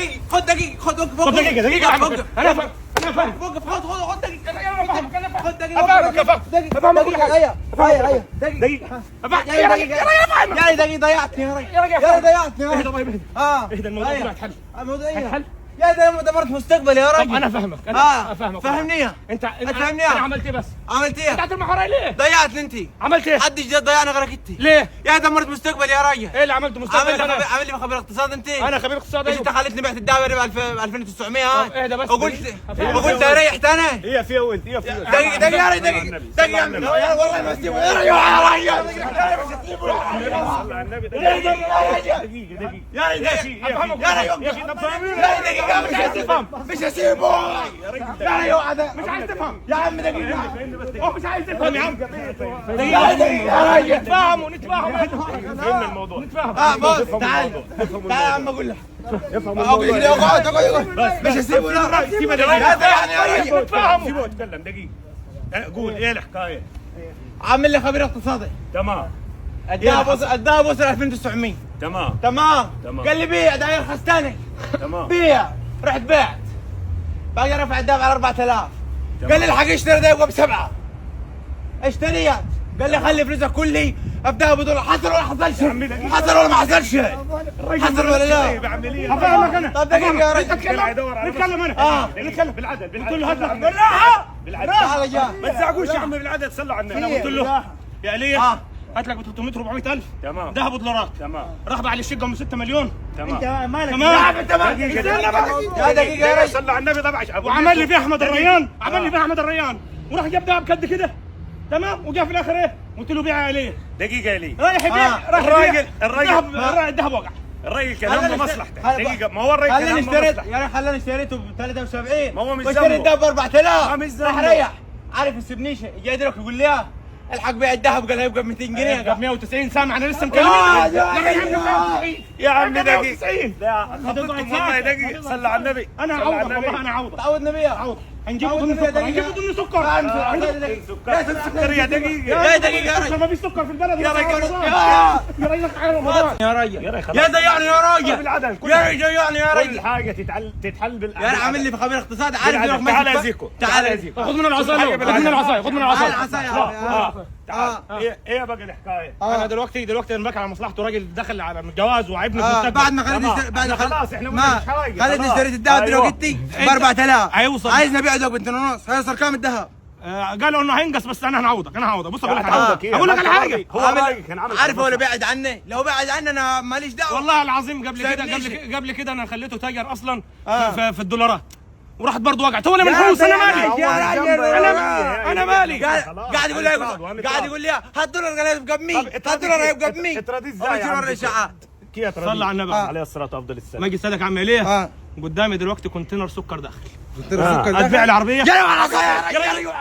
دقيقة خد دقيقة خد دقيقة انا فاهم وقف خد دقيقة انا فاهمك خد دقيقة دقيقة يا دقيقة ضيعتني يا رجل ضيعتني اهدى الموضوع هيتحل يا ده دمرت مستقبلي يا رجل. انا فاهمك انا فاهمك فهمني انت فهمني انا عملت ايه بس؟ عملت ايه؟ انت هترمي وراي ليه؟ ضيعتني انت. عملت ايه؟ حدش جد ضيعني غيرك انت. ليه؟ يا دمرت مستقبلي يا راجل. ايه اللي عملته مستقبلي؟ عامل لي خبير اقتصاد انت. انا خبير اقتصاد. انت خليتني بعت الدعوه ب 2900 ها. اهدى بس وقلت ريحت انا. هي فيها وانت هي فيها دقيقة يا رجل دقيقة والله ما اسيبه يا راجل صلى على النبي دقيقة يا رجل مش هسيبه يا رجل مش عايز تفهم يا عم دقيقة مش عايز تفهم يا عم دقيقة يا راجل نتفاهم فهمنا الموضوع نتفاهم بص تعال يا عم اقول لك اقعد مش هسيبه لا سيبه هذا يعني يا رجل نتفاهم سيبه يتكلم دقيقة قول ايه الحكاية؟ عامل لي خبير اقتصادي تمام الذهب وصل 2900 تمام قال لي بيع ده يرخص ثاني تمام بيع رحت بعت باقي رفع الذهب على 4000 قال لي الحق اشتري ده يبقى ب7 اشتريت قال لي خلي فلوسك كلي ابدا بدول حصل ولا حصلش حصل ولا ما حصلش حصل ولا لا افهمك انا طب دقيقة يا رجل نتكلم انا نتكلم بالعدل قلت له هات بالراحة بالعدل ما تزعقوش يا عم بالعدل صلوا على النبي انا قلت له يا علي هات لك ب 300 400 الف تمام ذهب ودولارات راح باع لي الشقه ام 6 مليون تمام مالك تمام يا دقيقة يا رجل صلوا على النبي طبعا وعمل لي فيها احمد الريان وراح جاب ذهب قد كده تمام وجاء في الاخر ايه قلت له بيع عليه دقيقة يا لي رايح يبيع الذهب وقع الراجل كلامه مصلحته دقيقة ما هو الراجل كلامه مصلحته يعني خلاني اشتريته ب 73 ما هو مش واشتري ذنبه الذهب ب 4000 مش راح ذنبه. ريح عارف السبنيشه جاي يدرك يقول لي الحق بيع الذهب قال هيبقى ب 200 جنيه ب 190 سامع انا لسه يا مكلمك يا عم دقيقة 190 خطبتكم والله دقيقة صلى على النبي انا اعوضك والله انا اعوضك تعودنا بيها اعوضك هنجيب ضمن سكر سكر يا دقيقة يا دقيقة يا رجل ما في سكر في البلد يا رجل يا رجل على رمضان يا راجل يا ضيعني يا راجل يا ضيعني يا كل راجل حاجة تتحل بالعدل يا عامل لي بخبير اقتصاد عارف تعال يا زيكو تعال يا زيكو خذ من العصايه خذ من العصايه تعال ايه بقى الحكاية انا دلوقتي انا بكى على مصلحته راجل دخل على الجواز وعيبني في المستقبل بعد ما خليت بعد خلاص احنا ما خليت اشتريت الذهب دلوقتي ب 4000 هيوصل عايز نبيع ذهب ب 2.5 هيوصل كام الذهب؟ قالوا انه هينقص بس انا هنعوضك بص اقول لك اقول لك على حاجه هو راجل كان عامل عارف هو اللي بعد عني لو بعد عني انا ماليش دعوه والله العظيم قبل كده انا خليته تاجر اصلا في الدولارات ورحت برضه وقعت هو انا من الفلوس انا مالي انا مالي قاعد يقول لي هالدولار قال هيبقى ب 100 هالدولار هيبقى ب 100 اتردي ازاي يصير الاشاعات صلى على النبي عليه الصلاة وافضل السلام ما اجي اسالك اعمل ايه قدامي دلوقتي كونتينر سكر داخل سكر اتبيع العربيه يا على صاير يا رجل